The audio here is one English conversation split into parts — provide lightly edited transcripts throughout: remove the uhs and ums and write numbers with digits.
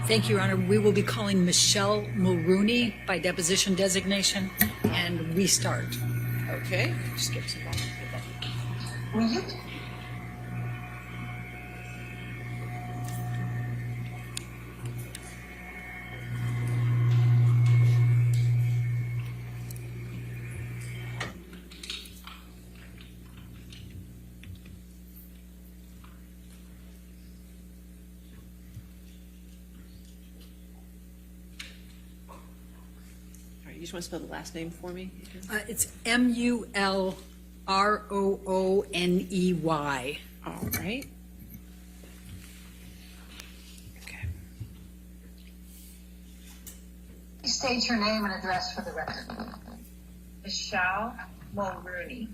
Thank you, Your Honor. We will be calling Michelle Mulrooney by deposition designation and restart. Okay. Just give some moment. Will you? You just want to spell the last name for me? It's Mulrooney. All right. Okay. Please state your name and address for the record. Michelle Mulrooney,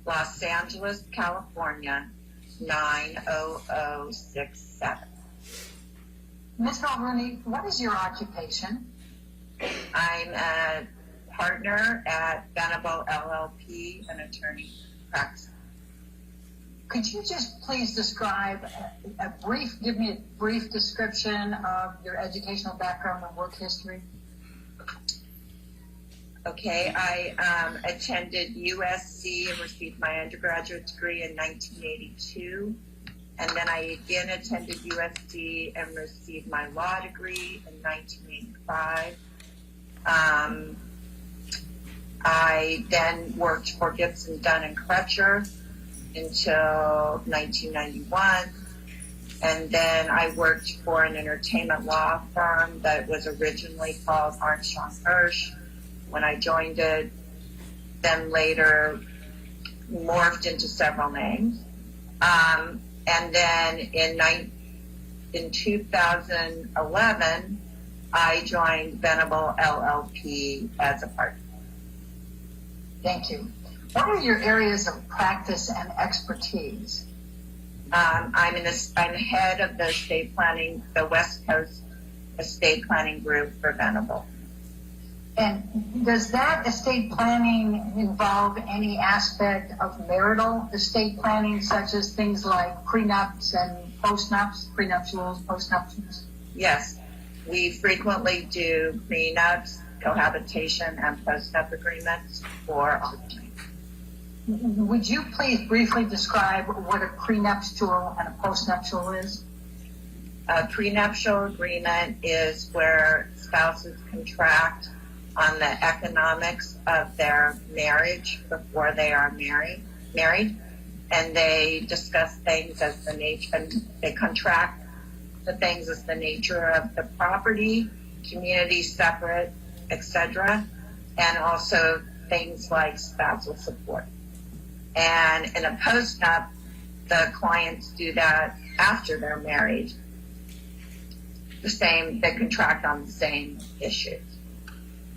Los Angeles, California, 90067. Ms. Mulrooney, what is your occupation? I'm a partner at Venable LLP, an attorney practice. Could you just please describe give me a brief description of your educational background and work history? Okay, I attended USC and received my undergraduate degree in 1982. And then I again attended USC and received my law degree in 1985. I then worked for Gibson, Dunn and Crutcher until 1991. And then I worked for an entertainment law firm that was originally called Armstrong Hirsch. When I joined it, then later morphed into several names. And then in 2011, I joined Venable LLP as a partner. Thank you. What are your areas of practice and expertise? I'm head of the estate planning, the West Coast estate planning group for Venable. And does that estate planning involve any aspect of marital estate planning, such as things like prenups and postnups, prenuptials, postnuptials? Yes, we frequently do prenups, cohabitation, and postnup agreements for all the time. Would you please briefly describe what a prenuptial and a postnuptial is? A prenuptial agreement is where spouses contract on the economics of their marriage before they are married, and they discuss things as the nature, and they contract the things as the nature of the property, community separate, etc., and also things like spousal support. And in a postnup, the clients do that after they're married. They contract on the same issues.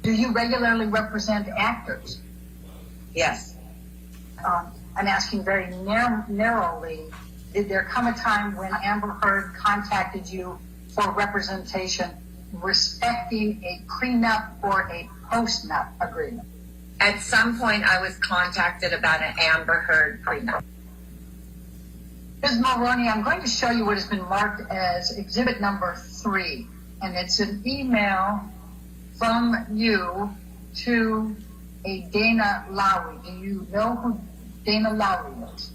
Do you regularly represent actors? Yes. I'm asking very narrowly, did there come a time when Amber Heard contacted you for representation respecting a prenup or a postnup agreement? At some point, I was contacted about an Amber Heard prenup. Ms. Mulrooney, I'm going to show you what has been marked as exhibit number 3, and it's an email from you to a Dana Lowry. Do you know who Dana Lowry is?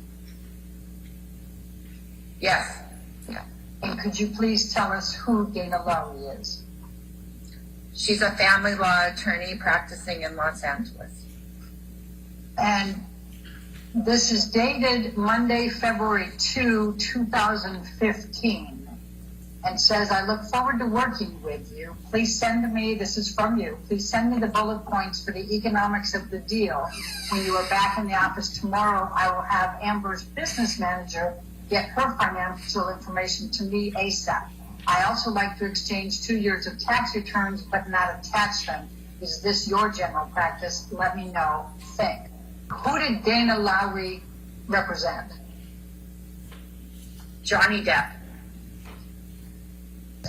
Yes. Yeah. And could you please tell us who Dana Lowry is? She's a family law attorney practicing in Los Angeles. And this is dated Monday, February 2, 2015. And says, I look forward to working with you. Please send me, this is from you, please send me the bullet points for the economics of the deal. When you are back in the office tomorrow, I will have Amber's business manager get her financial information to me ASAP. I also like to exchange 2 years of tax returns, but not attach them. Is this your general practice? Let me know. Think. Who did Dana Lowry represent? Johnny Depp.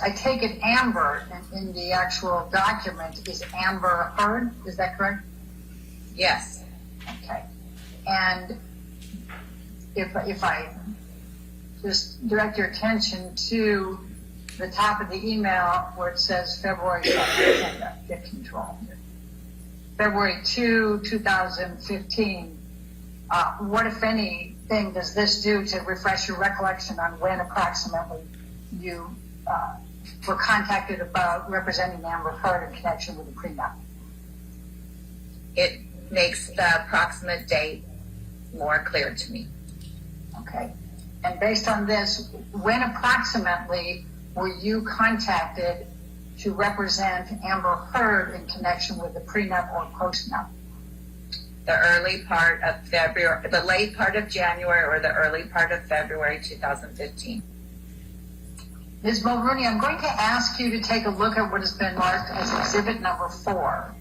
I take it Amber in the actual document is Amber Heard. Is that correct? Yes. Okay. And if I just direct your attention to the top of the email where it says February, get control. February 2, 2015. What, if anything, does this do to refresh your recollection on when approximately you were contacted about representing Amber Heard in connection with the prenup? It makes the approximate date more clear to me. Okay. And based on this, when approximately were you contacted to represent Amber Heard in connection with the prenup or postnup? The early part of February, the late part of January, or the early part of February 2015. Ms. Mulrooney, I'm going to ask you to take a look at what has been marked as exhibit number 4.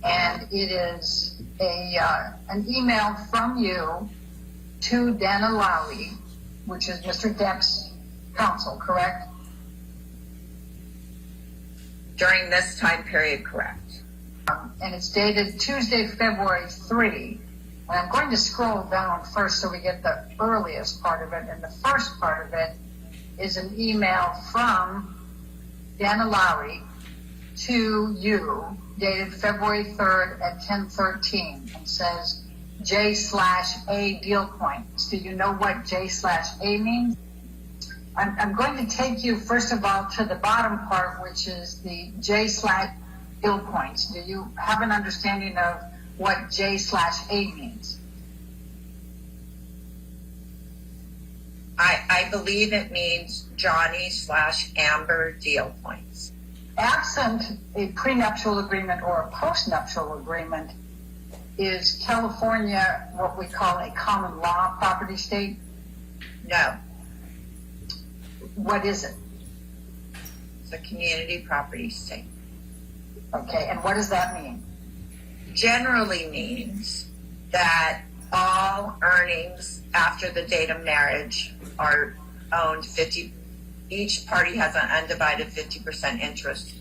And it is an email from you to Dana Lowry, which is Mr. Depp's counsel, correct? During this time period, correct. And it's dated Tuesday, February 3. And I'm going to scroll down first so we get the earliest part of it. And the first part of it is an email from Dana Lowry to you, dated February 3rd at 10:13, and says J/A deal points. Do you know what J/A means? I'm going to take you, first of all, to the bottom part, which is the J/deal points. Do you have an understanding of what J/A means? I believe it means Johnny/Amber deal points. Absent a prenuptial agreement or a postnuptial agreement, is California what we call a common law property state? No, What is it? it's a community property state. Okay, and what does that mean? Generally means that all earnings after the date of marriage are owned 50, each party has an undivided 50% interest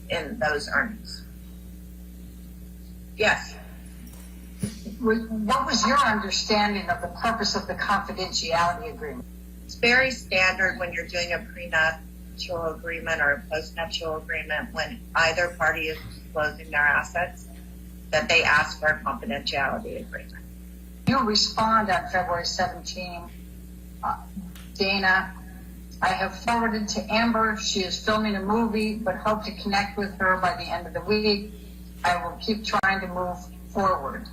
in those earnings. Yes. What was your understanding of the purpose of the confidentiality agreement? It's very standard when you're doing a prenuptial agreement or a postnuptial agreement, when either party is disclosing their assets, that they ask for a confidentiality agreement. You respond on February 17, Dana, I have forwarded to Amber. She is filming a movie, but hope to connect with her by the end of the week. I will keep trying to move forward.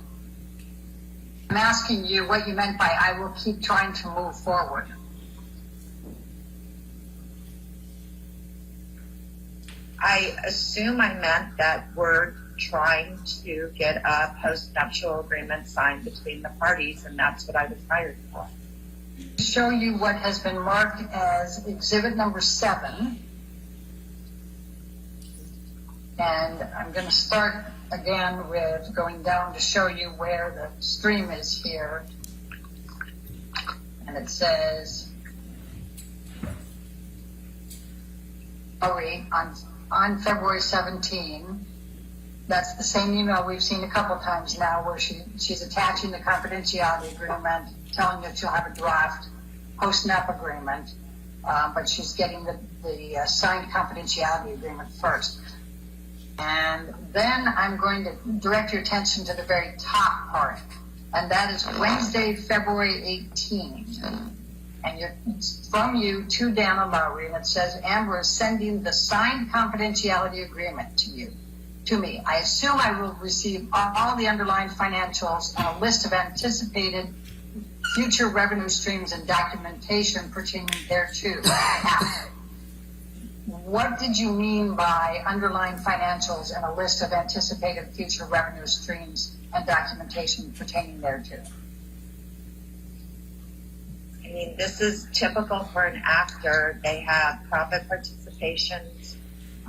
I'm asking you what you meant by I will keep trying to move forward. I assume I meant that we're trying to get a postnuptial agreement signed between the parties, and that's what I was hired for. Show you what has been marked as exhibit number 7. And I'm going to start again with going down to show you where the stream is here. And it says, on February 17, that's the same email we've seen a couple times now, where she's attaching the confidentiality agreement, telling you she'll have a draft post-nup agreement, but she's getting the signed confidentiality agreement first. And then I'm going to direct your attention to the very top part, and that is Wednesday, February 18. And it's from you to Dana Lowry, and it says, Amber is sending the signed confidentiality agreement to me. I assume I will receive all the underlying financials and a list of anticipated future revenue streams and documentation pertaining thereto. What did you mean by underlying financials and a list of anticipated future revenue streams and documentation pertaining thereto? I mean, this is typical for an actor. They have profit participations,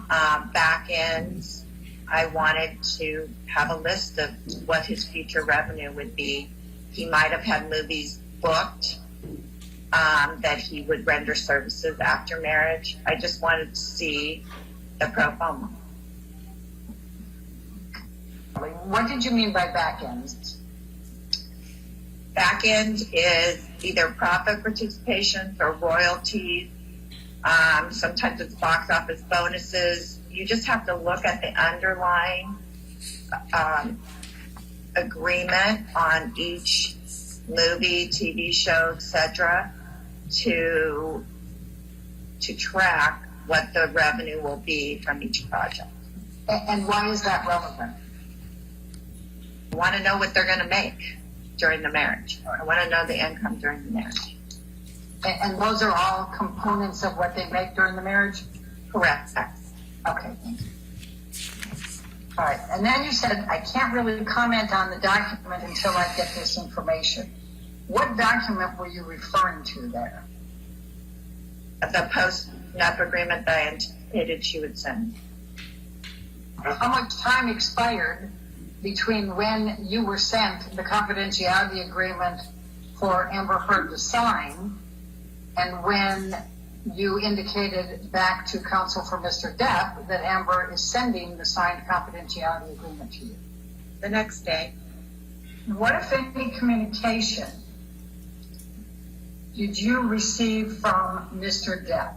back ends. I wanted to have a list of what his future revenue would be. He might have had movies booked that he would render services after marriage. I just wanted to see the pro forma. What did you mean by back ends? Back end is either profit participations or royalties Sometimes it's box office bonuses. You just have to look at the underlying agreement on each movie, TV show, etc., to track what the revenue will be from each project. And why is that relevant? I want to know what they're going to make during the marriage. I want to know the income during the marriage. And those are all components of what they make during the marriage? Correct. Okay, thank you. All right, and then you said, I can't really comment on the document until I get this information. What document were you referring to there? The post-nup agreement that I anticipated she would send. How much time expired between when you were sent the confidentiality agreement for Amber Heard to sign and when you indicated back to counsel for Mr. Depp that Amber is sending the signed confidentiality agreement to you? The next day. What, if any, communication did you receive from Mr. Depp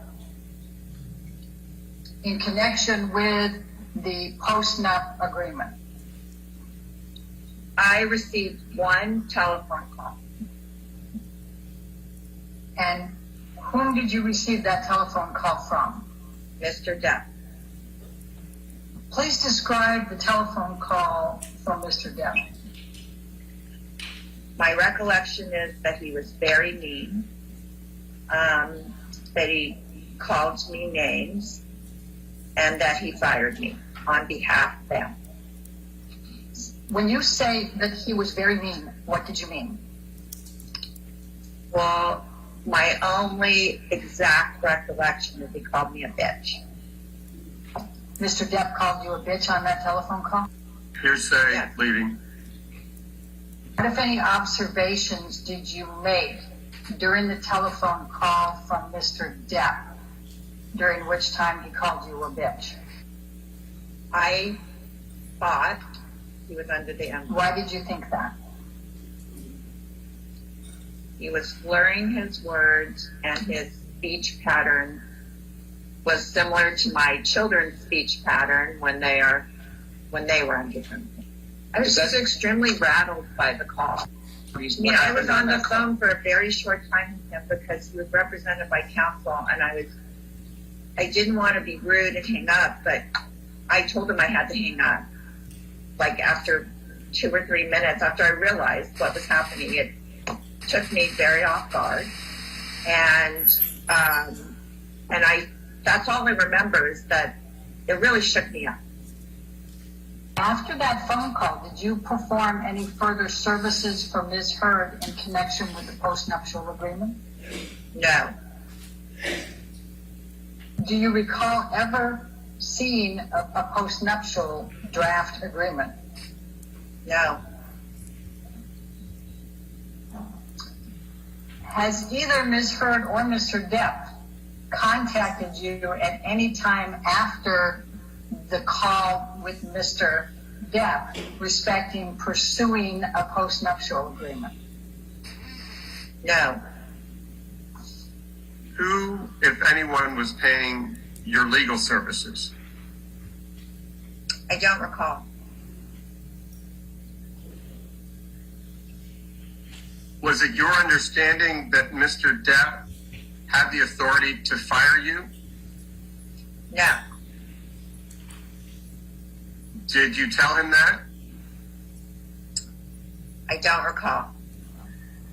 in connection with the post-nup agreement? I received one telephone call. And whom did you receive that telephone call from? Mr. Depp. Please describe the telephone call from Mr. Depp. My recollection is that he was very mean, that he called me names, and that he fired me on behalf of them. When you say that he was very mean, what did you mean? Well, my only exact recollection is he called me a bitch. Mr. Depp called you a bitch on that telephone call? Hearsay, Yeah. leading. What, if any, observations did you make during the telephone call from Mr. Depp, during which time he called you a bitch? I thought he was under the influence. Why did you think that? He was slurring his words, and his speech pattern was similar to my children's speech pattern when they were under influence. I was just extremely rattled by the call. I was on the phone for a very short time with him because he was represented by counsel, and I didn't want to be rude and hang up, but I told him I had to hang up. Like after 2 or 3 minutes after I realized what was happening, it took me very off guard, and that's all I remember is that it really shook me up. After that phone call, did you perform any further services for Ms. Heard in connection with the postnuptial agreement? No, Do you recall ever seeing a postnuptial draft agreement? no, Has either Ms. Heard or Mr. Depp contacted you at any time after the call with Mr. Depp respecting pursuing a postnuptial agreement? no. Who, if anyone, was paying your legal services? I don't recall. Was it your understanding that Mr. Depp had the authority to fire you? No, Did you tell him that? I don't recall.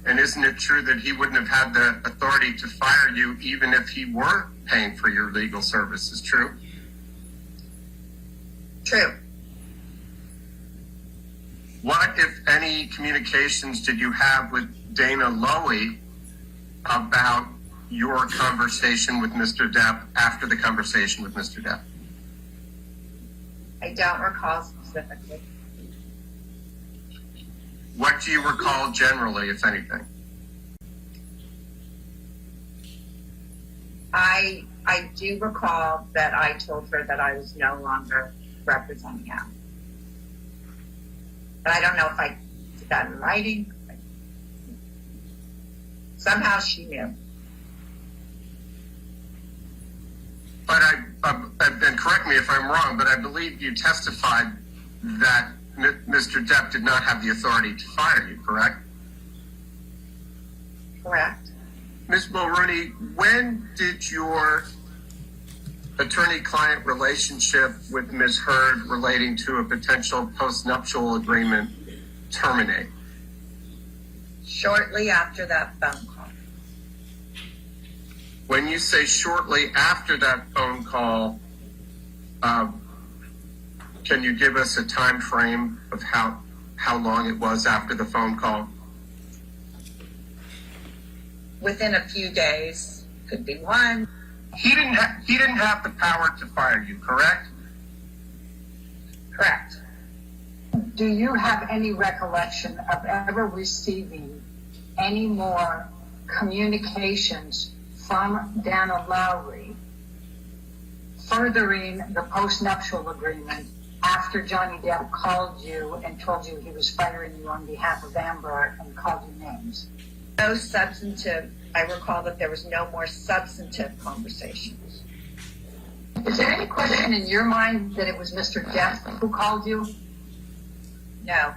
And isn't it true that he wouldn't have had the authority to fire you even if he were paying for your legal services? True? True. What, if any, communications did you have with Dana Lowy about your conversation with Mr. Depp after the conversation with Mr. Depp? I don't recall specifically. What do you recall generally, if anything? I do recall that I told her that I was no longer representing him. But I don't know if I did that in writing. Somehow she knew. and correct me if I'm wrong, but I believe you testified that Mr. Depp did not have the authority to fire you, correct? Correct. Ms. Mulrooney, when did your attorney-client relationship with Ms. Heard relating to a potential postnuptial agreement terminate? Shortly after that phone call. When you say shortly after that phone call, can you give us a time frame of how long it was after the phone call? Within a few days, could be one. He didn't have the power to fire you, correct? Correct. Do you have any recollection of ever receiving any more communications from Dana Lowry furthering the postnuptial agreement after Johnny Depp called you and told you he was firing you on behalf of Amber and called you names? No substantive, I recall that there was no more substantive conversations. Is there any question in your mind that it was Mr. Depp who called you? No.